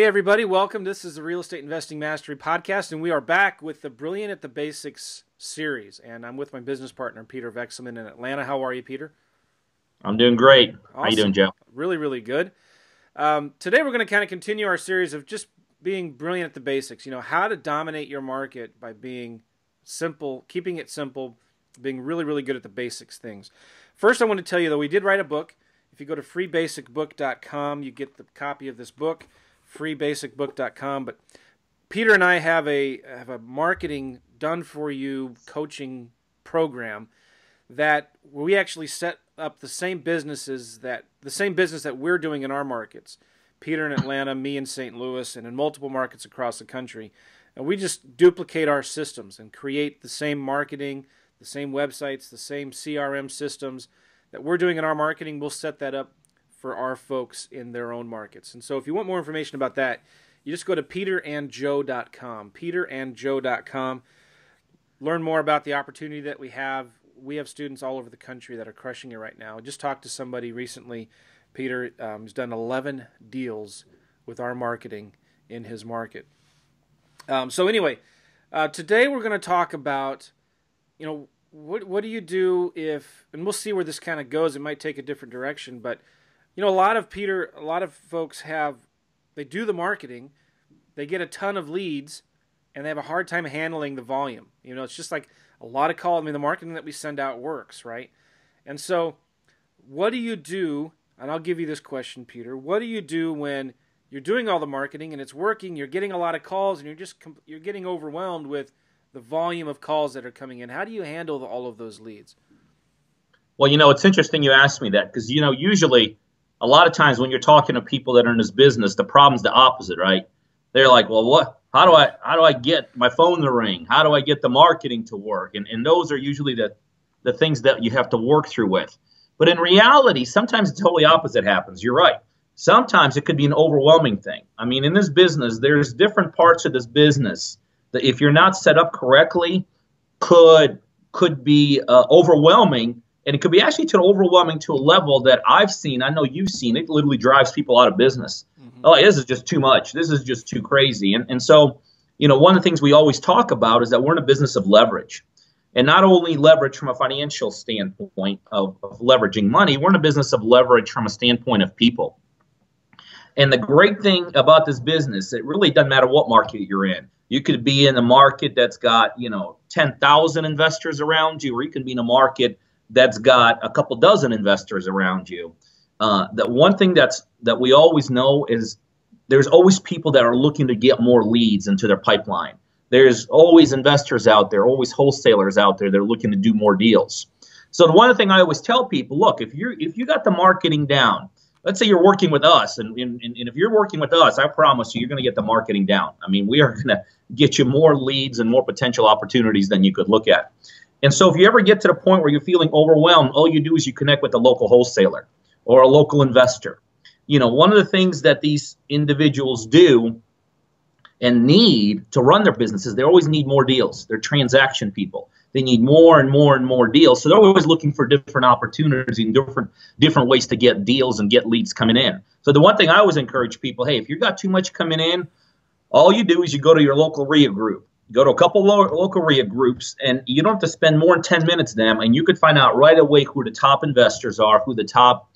everybody. Welcome. This is the Real Estate Investing Mastery Podcast, and we are back with the Brilliant at the Basics series. And I'm with my business partner, Peter Vekselman in Atlanta. How are you, Peter? I'm doing great. Awesome. How you doing, Joe? Really, really good. Today we're going to kind of continue our series of just being brilliant at the basics. You know, how to dominate your market by being simple, keeping it simple, being really, really good at the basics things. First, I want to tell you, though, we did write a book. If you go to freebasicbook.com, you get the copy of this book, freebasicbook.com. But Peter and I have a marketing done-for-you coaching program that we actually set up the same business that we're doing in our markets. Peter in Atlanta, me in St. Louis, and in multiple markets across the country. And we just duplicate our systems and create the same marketing, the same websites, the same CRM systems that we're doing in our marketing. We'll set that up for our folks in their own markets. And so if you want more information about that, you just go to peterandjoe.com, peterandjoe.com. Learn more about the opportunity that we have. We have students all over the country that are crushing it right now. I just talked to somebody recently, Peter, who's done 11 deals with our marketing in his market. So anyway, today we're going to talk about, what do you do if, and we'll see where this kind of goes. It might take a different direction, but a lot of folks they do the marketing, they get a ton of leads, and they have a hard time handling the volume. It's just like a lot of calls. The marketing that we send out works, right? And so what do you do, and I'll give you this question, Peter, what do you do when you're doing all the marketing and it's working, you're getting a lot of calls, and you're getting overwhelmed with the volume of calls that are coming in? How do you handle all of those leads? Well, it's interesting you asked me that because, usually a lot of times when you're talking to people that are in this business, the problem's the opposite, right? They're like, well, how do I get my phone to ring? How do I get the marketing to work? And those are usually the things that you have to work through with. But in reality, sometimes the totally opposite happens. You're right. Sometimes it could be an overwhelming thing. In this business, there's different parts of this business that if you're not set up correctly, could be overwhelming. And it could be actually overwhelming to a level that I've seen, I know you've seen, it literally drives people out of business. Mm-hmm. Oh, this is just too much. This is just too crazy. And so, one of the things we always talk about is that we're in a business of leverage. And not only leverage from a financial standpoint of leveraging money, we're in a business of leverage from a standpoint of people. And the great thing about this business, it really doesn't matter what market you're in. You could be in a market that's got, 10,000 investors around you, or you can be in a market that's got a couple dozen investors around you. That one thing that we always know is there's always people that are looking to get more leads into their pipeline. There's always investors out there, always wholesalers out there that are looking to do more deals. So the one thing I always tell people, look, if you got the marketing down, let's say you're working with us, and if you're working with us, I promise you're going to get the marketing down. We are going to get you more leads and more potential opportunities than you could look at. And so if you ever get to the point where you're feeling overwhelmed, all you do is you connect with a local wholesaler or a local investor. One of the things that these individuals do and need to run their businesses, they always need more deals. They're transaction people. They need more and more and more deals. So they're always looking for different opportunities and different ways to get deals and get leads coming in. So the one thing I always encourage people, hey, if you've got too much coming in, all you do is you go to your local RIA group. Go to a couple local RIA groups, and you don't have to spend more than 10 minutes with them, and you could find out right away who the top investors are, who the top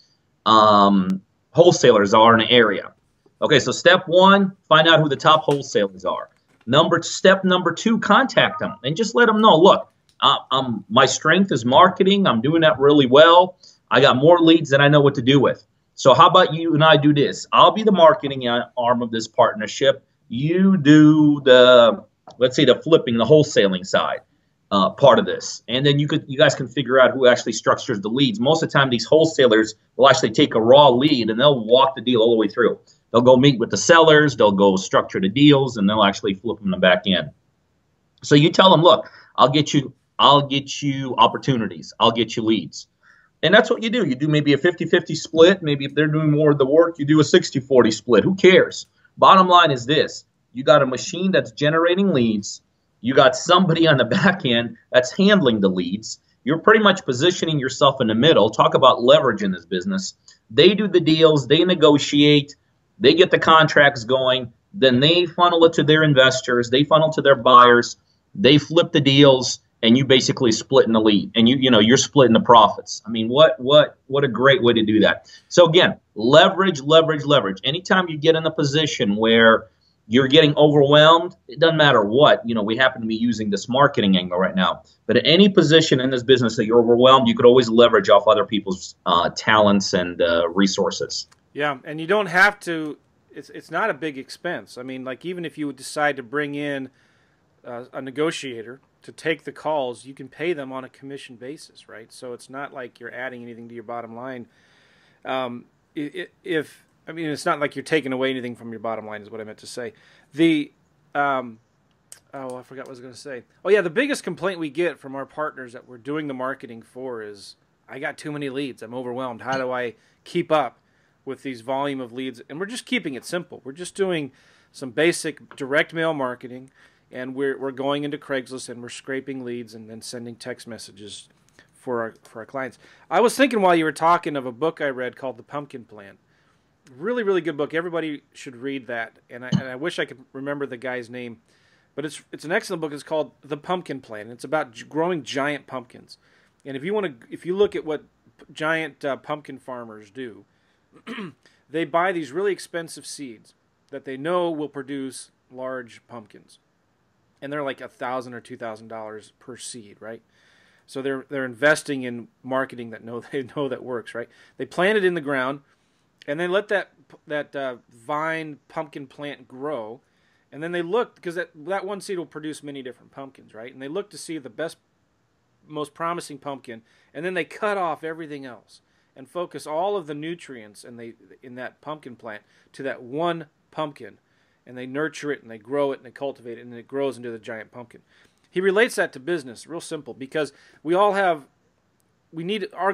wholesalers are in the area. Okay, so step one, find out who the top wholesalers are. Step number two, contact them and just let them know, look, my strength is marketing. I'm doing that really well. I got more leads than I know what to do with. So how about you and I do this? I'll be the marketing arm of this partnership. You do let's say the flipping, the wholesaling side part of this. And then you guys can figure out who actually structures the leads. Most of the time, these wholesalers will actually take a raw lead and they'll walk the deal all the way through. They'll go meet with the sellers, they'll go structure the deals, and they'll actually flip them back in. So you tell them, look, I'll get you opportunities. I'll get you leads. And that's what you do. You do maybe a 50-50 split. Maybe if they're doing more of the work, you do a 60-40 split. Who cares? Bottom line is this. You got a machine that's generating leads. You got somebody on the back end that's handling the leads. You're pretty much positioning yourself in the middle. Talk about leverage in this business. They do the deals. They negotiate. They get the contracts going. then they funnel it to their investors, they funnel to their buyers, they flip the deals, and you basically split in the lead, and you're splitting the profits. I mean, what a great way to do that. So again, leverage, leverage, leverage. Anytime you get in a position where you're getting overwhelmed, it doesn't matter what. We happen to be using this marketing angle right now. But at any position in this business that you're overwhelmed, you could always leverage off other people's talents and resources. Yeah, and you don't have to. It's not a big expense. I mean, like even if you would decide to bring in a negotiator to take the calls, you can pay them on a commission basis, right? So it's not like you're adding anything to your bottom line. It's not like you're taking away anything from your bottom line, is what I meant to say. I forgot what I was going to say. Oh yeah, the biggest complaint we get from our partners that we're doing the marketing for is, I got too many leads. I'm overwhelmed. How do I keep up with these volume of leads? And we're just keeping it simple. We're just doing some basic direct mail marketing, and we're going into Craigslist and we're scraping leads and then sending text messages for our clients. I was thinking while you were talking of a book I read called The Pumpkin Plan. Really, really good book. Everybody should read that. And I wish I could remember the guy's name, but it's an excellent book. It's called The Pumpkin Plan. And it's about growing giant pumpkins. And if you look at what giant pumpkin farmers do, they buy these really expensive seeds that they know will produce large pumpkins, and they're like $1,000 or $2,000 per seed, right? So they're investing in marketing they know that works, right? They plant it in the ground, and then let that vine pumpkin plant grow, and then they look, because that one seed will produce many different pumpkins, right? And they look to see the best, most promising pumpkin, and then they cut off everything else and focus all of the nutrients in that pumpkin plant to that one pumpkin, and they nurture it and they grow it and they cultivate it, and it grows into the giant pumpkin. He relates that to business, real simple, because our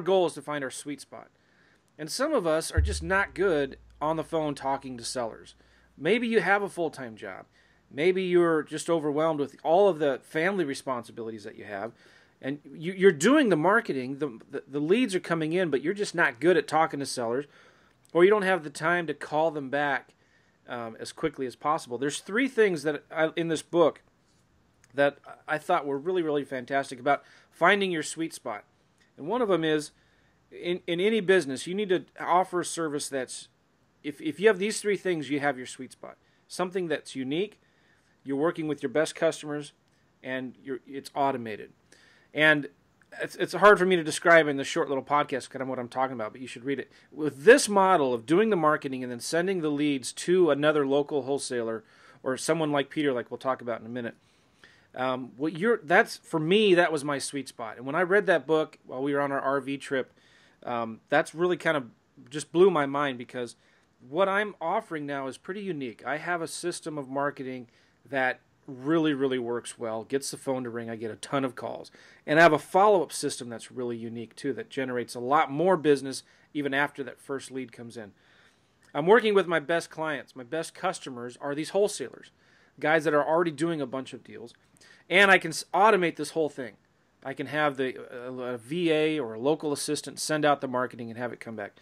goal is to find our sweet spot. And some of us are just not good on the phone talking to sellers. Maybe you have a full-time job. Maybe you're just overwhelmed with all of the family responsibilities that you have, and you're doing the marketing, the leads are coming in, but you're just not good at talking to sellers, or you don't have the time to call them back as quickly as possible. There's 3 things in this book that I thought were really, really fantastic about finding your sweet spot. And one of them is, in any business, you need to offer a service that's, if you have these 3 things, you have your sweet spot. Something that's unique, you're working with your best customers, and it's automated. And it's hard for me to describe in this short little podcast kind of what I'm talking about, but you should read it. With this model of doing the marketing and then sending the leads to another local wholesaler or someone like Peter, like we'll talk about in a minute, for me, that was my sweet spot. And when I read that book while we were on our RV trip, that's really kind of just blew my mind, because what I'm offering now is pretty unique. I have a system of marketing that really, really works well, gets the phone to ring, I get a ton of calls. And I have a follow-up system that's really unique too, that generates a lot more business even after that first lead comes in. I'm working with my best clients. My best customers are these wholesalers, guys that are already doing a bunch of deals. And I can automate this whole thing. I can have a VA or a local assistant send out the marketing and have it come back.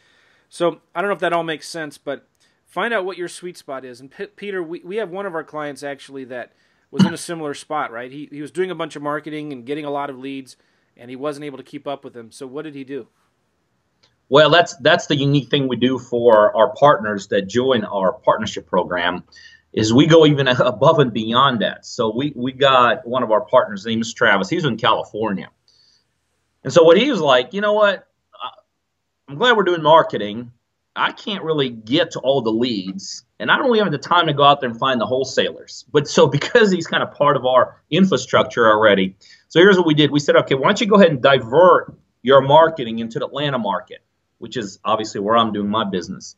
So I don't know if that all makes sense, but find out what your sweet spot is. And Peter, we have one of our clients actually that was in a similar spot, right? He was doing a bunch of marketing and getting a lot of leads, and he wasn't able to keep up with them. So what did he do? Well, that's the unique thing we do for our partners that join our partnership program, is we go even above and beyond that. So we got one of our partners, his name is Travis. He's in California. And so what he was like, you know what? I'm glad we're doing marketing. I can't really get to all the leads, and I don't really have the time to go out there and find the wholesalers. But so because he's kind of part of our infrastructure already, so here's what we did. We said, okay, why don't you go ahead and divert your marketing into the Atlanta market, which is obviously where I'm doing my business.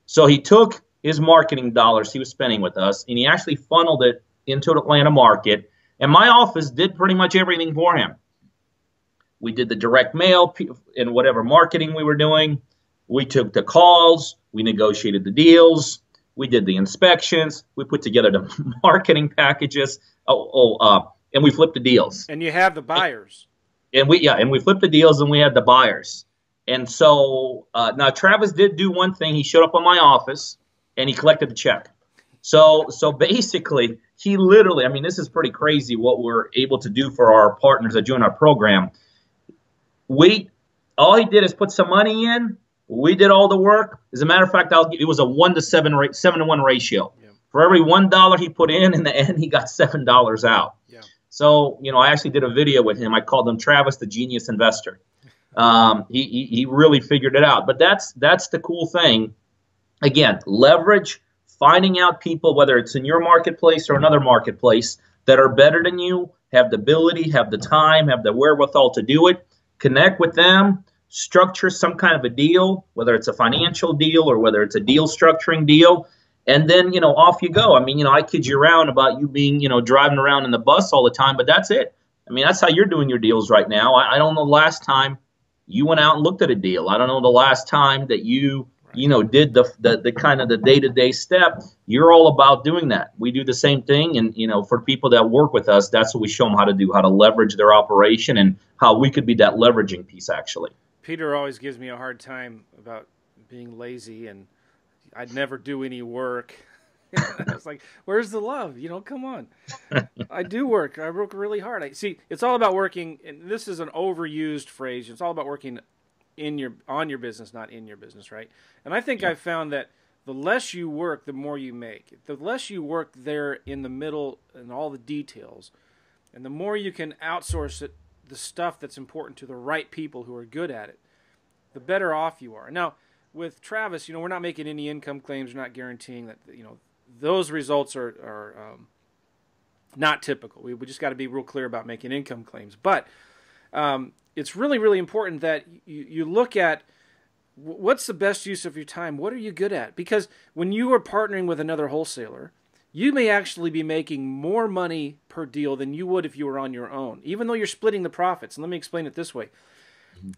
So he took his marketing dollars he was spending with us, and he actually funneled it into the Atlanta market, and my office did pretty much everything for him. We did the direct mail and whatever marketing we were doing. We took the calls, we negotiated the deals, we did the inspections, we put together the marketing packages, and we flipped the deals. And you have the buyers. And we flipped the deals, and we had the buyers. And so now Travis did do one thing. He showed up on my office, and he collected the check. So basically, he literally, I mean, this is pretty crazy what we're able to do for our partners that join our program. We, all he did is put some money in. We did all the work. As a matter of fact, it was a 7-to-1 ratio. Yeah. For every $1 he put in the end, he got $7 out. Yeah. So, I actually did a video with him. I called him Travis, the genius investor. He really figured it out. But that's the cool thing. Again, leverage, finding out people, whether it's in your marketplace or another marketplace, that are better than you, have the ability, have the time, have the wherewithal to do it. Connect with them, structure some kind of a deal, whether it's a financial deal or whether it's a deal structuring deal. And then, off you go. I mean, I kid you around about you being, driving around in the bus all the time, but that's it. I mean, that's how you're doing your deals right now. I don't know the last time you went out and looked at a deal. I don't know the last time that you did the kind of the day-to-day step. You're all about doing that. We do the same thing. And, for people that work with us, that's what we show them how to do, how to leverage their operation and how we could be that leveraging piece, actually. Peter always gives me a hard time about being lazy, and I'd never do any work. I was like, where's the love? Come on. I do work. I work really hard. See, it's all about working, and this is an overused phrase. It's all about working on your business, not in your business, right? And I think I've found that the less you work, the more you make. The less you work there in the middle and all the details, and the more you can outsource it, the stuff that's important to the right people who are good at it, the better off you are. Now, with Travis, we're not making any income claims. We're not guaranteeing that, those results are not typical. We just got to be real clear about making income claims. But it's really, really important that you look at what's the best use of your time. What are you good at? Because when you are partnering with another wholesaler, you may actually be making more money per deal than you would if you were on your own, even though you're splitting the profits. And let me explain it this way.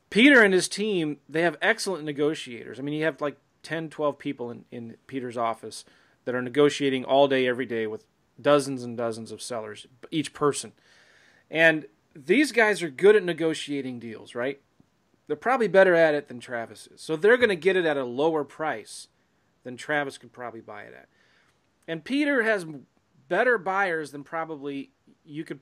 Peter and his team, they have excellent negotiators. I mean, you have like 10, 12 people in Peter's office that are negotiating all day, every day with dozens and dozens of sellers, each person. And these guys are good at negotiating deals, right? They're probably better at it than Travis is. So they're going to get it at a lower price than Travis could probably buy it at. And Peter has better buyers than probably you could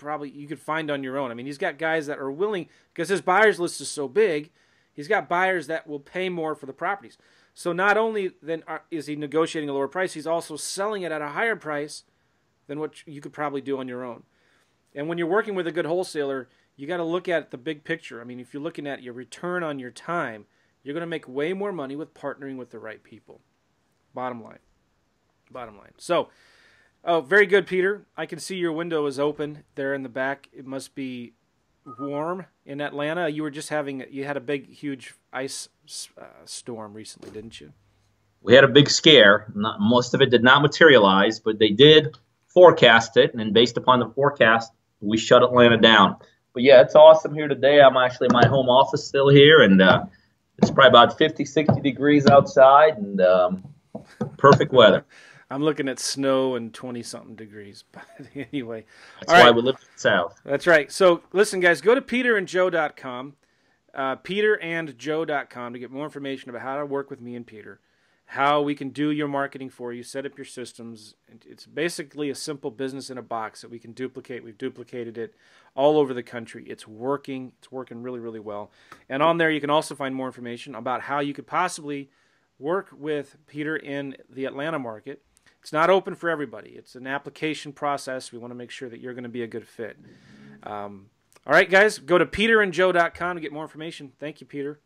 find on your own. I mean, he's got guys that are willing, because his buyers list is so big, he's got buyers that will pay more for the properties. So not only then is he negotiating a lower price, he's also selling it at a higher price than what you could probably do on your own. And when you're working with a good wholesaler, you got to look at the big picture. I mean, if you're looking at your return on your time, you're going to make way more money with partnering with the right people. Bottom line. So, oh, very good, Peter. I can see your window is open there in the back. It must be warm in Atlanta. You had a big, huge ice storm recently, didn't you? We had a big scare. Most of it did not materialize, but they did forecast it, and then based upon the forecast, we shut Atlanta down. But yeah, it's awesome here today. I'm actually in my home office still here, and it's probably about 50, 60 degrees outside, and perfect weather. I'm looking at snow and 20-something degrees. But anyway. That's why we live in the South. That's right. So listen, guys, go to peterandjoe.com, peterandjoe.com to get more information about how to work with me and Peter, how we can do your marketing for you, set up your systems. It's basically a simple business in a box that we can duplicate. We've duplicated it all over the country. It's working. It's working really, really well. And on there, you can also find more information about how you could possibly work with Peter in the Atlanta market. It's not open for everybody. It's an application process. We want to make sure that you're going to be a good fit. All right, guys, go to peterandjoe.com to get more information. Thank you, Peter.